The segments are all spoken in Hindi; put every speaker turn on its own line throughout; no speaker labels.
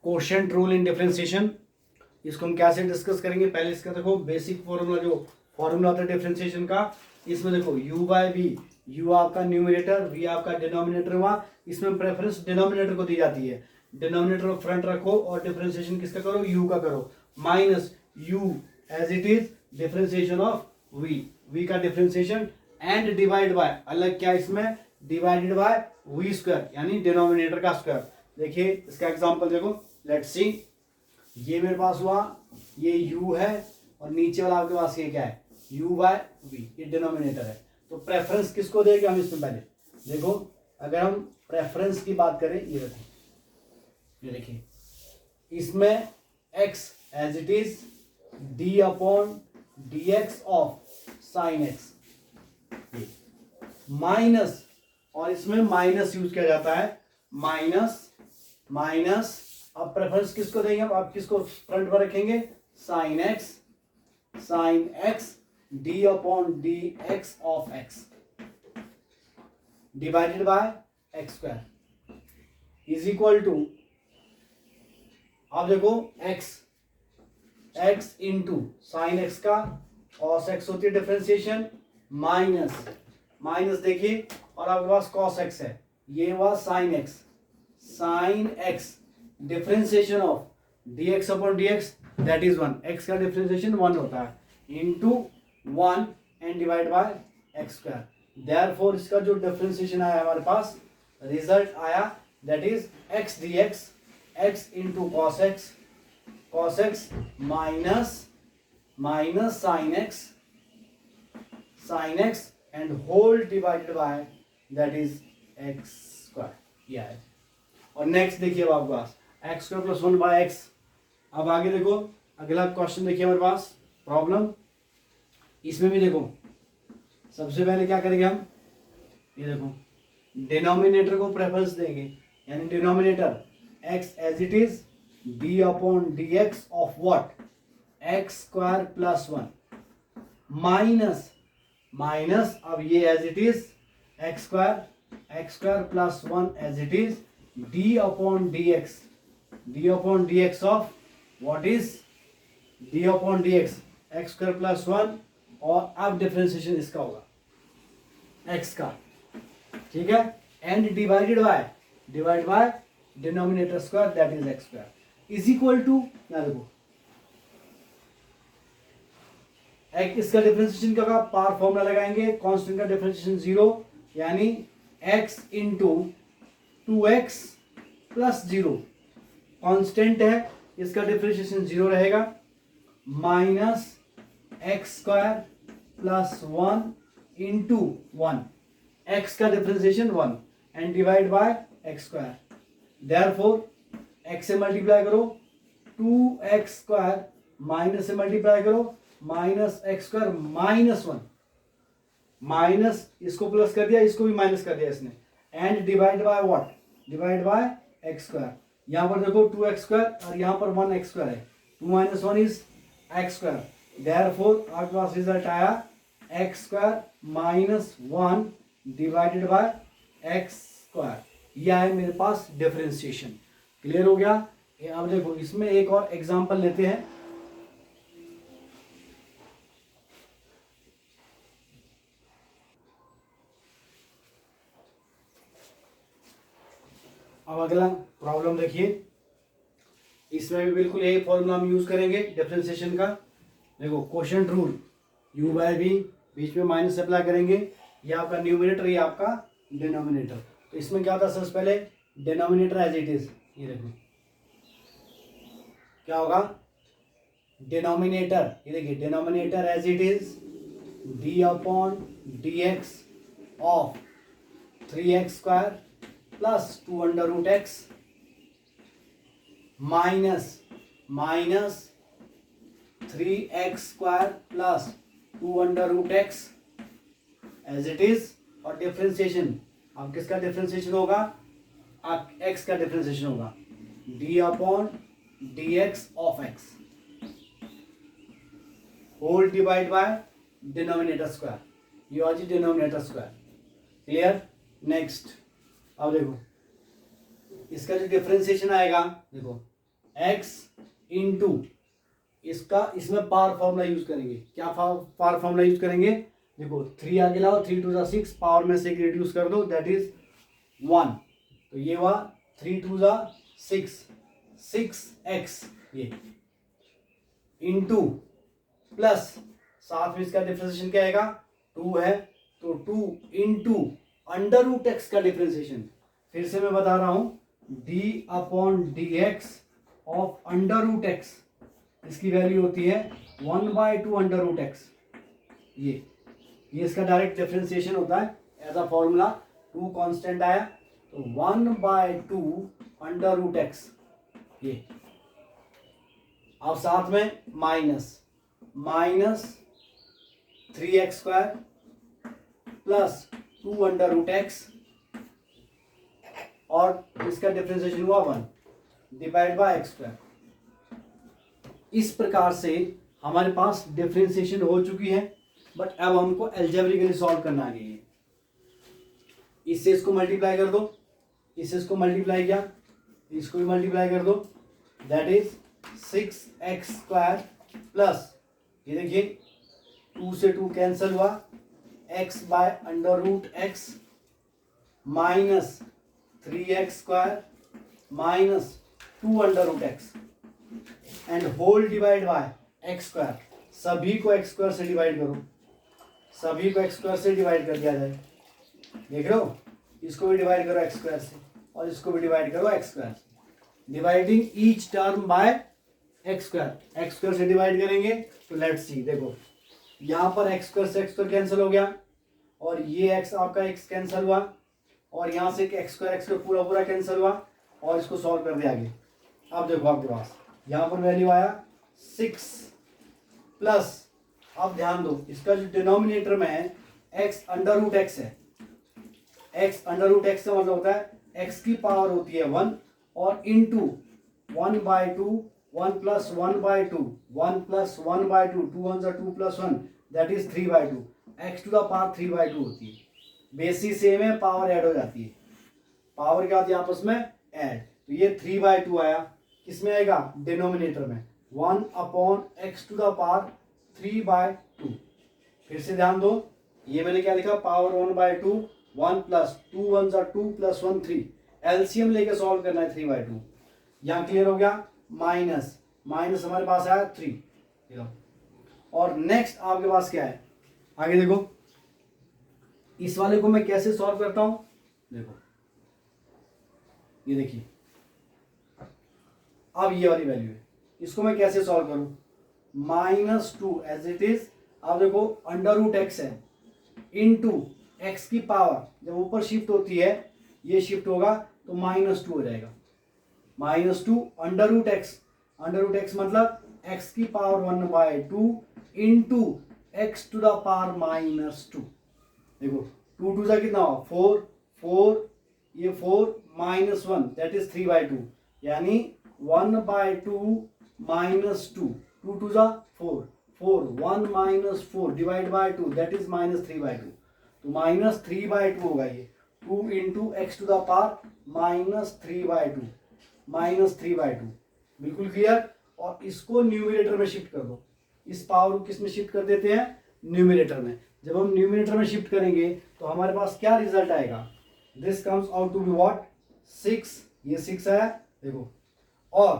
Quotient rule in differentiation. इसको हम कैसे डिस्कस करेंगे, पहले इसका देखो बेसिक फॉर्मूला, जो फॉर्मूला होता है डिफरेंशिएशन का। इसमें देखो u बाय वी, u आपका न्यूमरेटर, v आपका डिनोमिनेटर हुआ। इसमें प्रेफरेंस डिनोमिनेटर को दी जाती है, डिनोमिनेटर फ्रंट रखो और डिफरेंशिएशन किसका करो, u का करो, minus u as it is differentiation of v, v का डिफरेंशिएशन एंड डिवाइड बाय, अलग क्या इसमें, डिवाइडेड बाय v स्क्वायर यानी डिनोमिनेटर का स्क्वायर। देखिए इसका एग्जांपल देखो, लेट्स सी, ये मेरे पास हुआ, ये u है और नीचे वाला आपके पास ये क्या है, u बाय v, ये डिनोमिनेटर है। तो प्रेफरेंस किसको देंगे हम इसमें, पहले देखो अगर हम प्रेफरेंस की बात करें, ये देखो, ये देखिए इसमें x as it is d upon dx of sine x, minus, और इसमें माइनस यूज किया जाता है, माइनस माइनस, अब प्रेफरेंस किसको देंगे हम, आप किसको फ्रंट पर रखेंगे, sine x d upon d x of x divided by x square is equal to, अब देखो एक्स इंटू साइन एक्स का कॉस एक्स होती है डिफरेंशिएशन, माइनस माइनस देखिए, और आपके पास कॉस एक्स है, ये हुआ sine x differentiation of dx upon dx that is 1, x का डिफरेंशिएशन 1 होता है, into 1 and divide by x square. Therefore इसका जो डिफरेंशिएशन आया हमारे पास, रिजल्ट आया that is x dx, x into cos x minus minus sine x and whole divided by that is x square, ये है। और नेक्स्ट देखिए अब आपके पास x square plus 1 by x. अब आगे देखो अगला क्वेश्चन देखिए हमारे पास प्रॉब्लम, इसमें भी देखो सबसे पहले क्या करेंगे हम, ये देखो डिनोमिनेटर को प्रेफरेंस देंगे, यानी denominator x as it is d upon d x of what, x square plus 1 minus minus, अब ये as it is x square plus 1 as it is d upon d x of what is d upon d x, x square plus 1, और अब डिफरेंशिएशन इसका होगा x का, ठीक है, and divide by denominator square that is x square is equal to, ना देखो इसका डिफरेंशिएशन क्या होगा, पावर फॉर्मूला लगाएंगे, कांस्टेंट का डिफरेंशिएशन 0 यानी x into 2x plus 0, constant है, इसका डिफरेंशिएशन 0 रहेगा, minus x square plus 1 into 1, x का differentiation 1 and divide by x square. Therefore x से मल्टीप्लाई करो, 2x स्क्वायर माइनस से मल्टीप्लाई करो, minus x square minus 1, minus इसको प्लस कर दिया, इसको भी माइनस कर दिया इसने, and divide by what, divide by x square. यहां पर देखो 2x स्क्वायर और यहां पर 1x स्क्वायर है, 2 minus 1 is x square. Therefore आपके पास रिजल्ट आया x square minus 1 divided by x square, यह है मेरे पास डिफरेंशिएशन। क्लियर हो गया। अब देखो इसमें एक और एग्जांपल लेते हैं, अब अगला प्रॉब्लम देखिए, इसमें भी बिल्कुल यही फॉर्मूला हम यूज करेंगे डिफरेंशिएशन का। देखो quotient rule, u by v, बीच में माइनस अप्लाई करेंगे, ये आपका न्यूमरेटर, ये आपका डिनोमिनेटर। तो इसमें क्या होता है, सबसे पहले डिनोमिनेटर एज इट इज, ये देखो क्या होगा, डिनोमिनेटर, ये देखिए denominator as it is d upon d x of 3x square plus 2 under root x minus 3x square plus 2 under root x as it is, और डिफरेंशिएशन, अब किसका डिफरेंशिएशन होगा, x का डिफरेंशिएशन होगा, d upon d x of x whole divide by denominator square, ये आज डिनोमिनेटर स्क्वायर। क्लियर। नेक्स्ट अब देखो इसका जो डिफरेंशिएशन आएगा, देखो एक्स इंटू इसका, इसमें पावर फॉर्मूला यूज करेंगे। क्या पावर फॉर्मूला यूज करेंगे? देखो 3 आगे लाओ, 3 2 6, पावर में से रिड्यूस कर दो, दैट इज 1। तो ये हुआ 3 2 6, 6x ये इंटू प्लस साथ में इसका डिफरेंशिएशन क्या आएगा? 2 है, तो 2 इंटू अंडर रूट एक्स का डिफरेंशिएशन। फिर से मैं बता रहा हूं, d upon d x of under root x, इसकी वैल्यू होती है 1/2 अंडर रूट एक्स। ये इसका डायरेक्ट डिफरेंशिएशन होता है एज अ फॉर्मूला। 2 कांस्टेंट आया तो 1/2 अंडर रूट एक्स ये। अब साथ में minus 3x² plus 2 under root x, और इसका डिफरेंशिएशन हुआ 1 डिवाइड बाय x²। इस प्रकार से हमारे पास डिफरेंशिएशन हो चुकी है, बट अब हमको एल्जेब्रिकली सॉल्व करना है। इससे इसको मल्टीप्लाई कर दो, इससे इसको मल्टीप्लाई किया, इसको भी मल्टीप्लाई कर दो, दैट इज 6x² प्लस, ये देखिए 2 से 2 कैंसिल हुआ, x by under root x minus 3x² minus 2 under root x and whole divide by x²। सभी को x² से डिवाइड करो, सभी को x² से डिवाइड कर दिया जाए। देख रहे हो, इसको भी डिवाइड करो x² से और इसको भी डिवाइड करो x² से, dividing each term by x² से डिवाइड करेंगे तो लेट्स सी। देखो यहाँ पर x² से x² कैंसिल हो गया, और ये x आपका x कैंसिल हुआ, और यहाँ से x² पूरा कैंसिल हुआ, और इसको सॉल्व कर दिया आगे। अब देखो आपके पास यहाँ पर वैल्यू आया 6 प्लस, अब ध्यान दो इसका जो डिनोमिनेटर में है x अंडर रूट एक्स है, x अंडर रूट एक्स का मतलब होता है x की पावर होती है 1 और into 1/2, 1 plus 1/2, 1 plus 1/2, 2 1 2 plus 1, that is 3/2। x to the power 3/2 होती है। बेसिक सेम है, पावर ऐड हो जाती है। पावर क्या होती है आपस में? ऐड। तो ये 3/2 आया, किसमें आएगा? डिनोमिनेटर में। 1 upon x to the power 3/2। फिर से ध्यान दो, ये मैंने क्या लिखा? पावर 1/2, 1 प्लस 2 1 2 प्लस 1 3, एलसीएम लेके सॉल्व करना है 3/2। यहाँ क्लियर हो गया? माइनस हमारे पास आया 3। और नेक्स्ट आपके पास क्या है? आगे देखो, इस वाले को मैं कैसे सॉल्व करता हूं? देखो ये देखिए, अब ये वाली वैल्यू है, इसको मैं कैसे सॉल्व करूं? -2 एज इट इज। अब देखो अंडर रूट एक्स है इनटू एक्स की पावर, जब ऊपर शिफ्ट होती है ये शिफ्ट होगा तो -2 हो जाएगा। -2 अंडर रूट एक्स मतलब x की power 1/2 into x to the power -2। देखो 2 2 जा कितना हुआ? 4, ये 4 -1 दैट इज 3/2, यानी 1/2 -2, 2 2 जा 4, 1 -4 डिवाइड बाय 2 दैट इज -3/2। तो -3/2 होगा ये, 2 into x to the power -3/2, बिल्कुल क्लियर। और इसको न्यूमिनेटर में शिफ्ट कर दो, इस पावर को किस में शिफ्ट कर देते हैं? न्यूमिनेटर में। जब हम न्यूमिनेटर में शिफ्ट करेंगे तो हमारे पास क्या रिजल्ट आएगा? This comes out to be what? 6, ये 6 आया देखो, और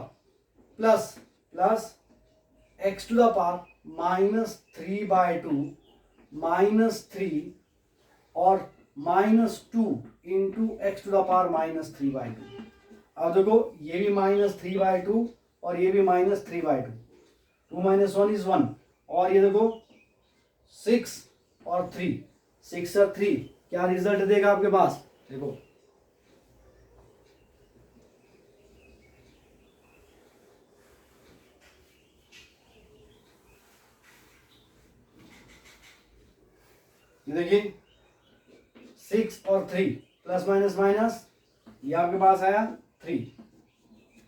plus x to the power -3/2 -3 और -2 into x to the power -3/2। अब देखो ये भी -3/2 और ये भी -3/2, 2 - 1 इज 1, और ये देखो 6 और 3, 6 और 3 क्या रिजल्ट देगा आपके पास? देखो ये देखिए 6 और 3 प्लस माइनस ये आपके पास आया 3।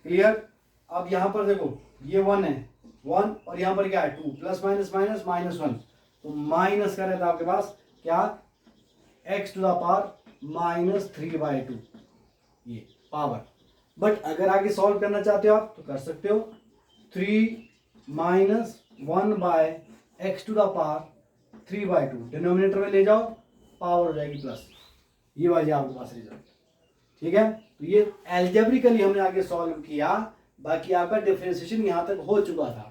क्लियर। अब यहां पर देखो ये 1 है, 1 और यहां पर क्या है? 2, प्लस -1, तो माइनस का रहता है आपके पास क्या? x टू द पावर -3/2 ये पावर। बट अगर आगे सॉल्व करना चाहते हो आप तो कर सकते हो। 3 minus 1 by x to the power 3/2 denominator में ले जाओ, पावर हो जाएगी प्लस। ये वाली आपके पास रिजल्ट। ठीक है, तो ये एल्जेब्रिकली हमने आगे सॉल्व किया, बाकी आपका डिफरेंशिएशन यहाँ तक हो चुका था।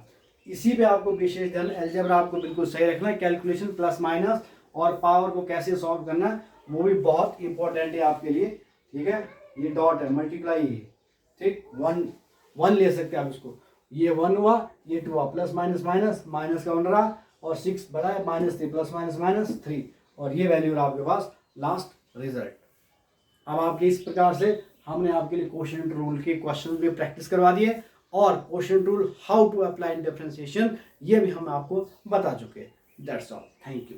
इसी पे आपको विशेष ध्यान, एल्जेब्रा आपको बिल्कुल सही रखना है, कैलकुलेशन प्लस माइनस और पावर को कैसे सॉल्व करना है वो भी बहुत इंपॉर्टेंट है आपके लिए। ठीक है, ये डॉट है, मल्टीप्लाई है, ठीक, 1 ले सकते हैं आप इसको, ये 1 हुआ, ये 2 हुआ, प्लस माइनस माइनस, माइनस का 1 रहा और 6 बड़ा है, -3 प्लस माइनस माइनस 3 और ये वैल्यू रहा आपके पास लास्ट रिजल्ट। अब आपके इस प्रकार से हमने आपके लिए क्वोशिएंट रूल के क्वेश्चन भी प्रैक्टिस करवा दिए और quotient rule how to apply in differentiation ये भी हम आपको बता चुके हैं। That's all, thank you.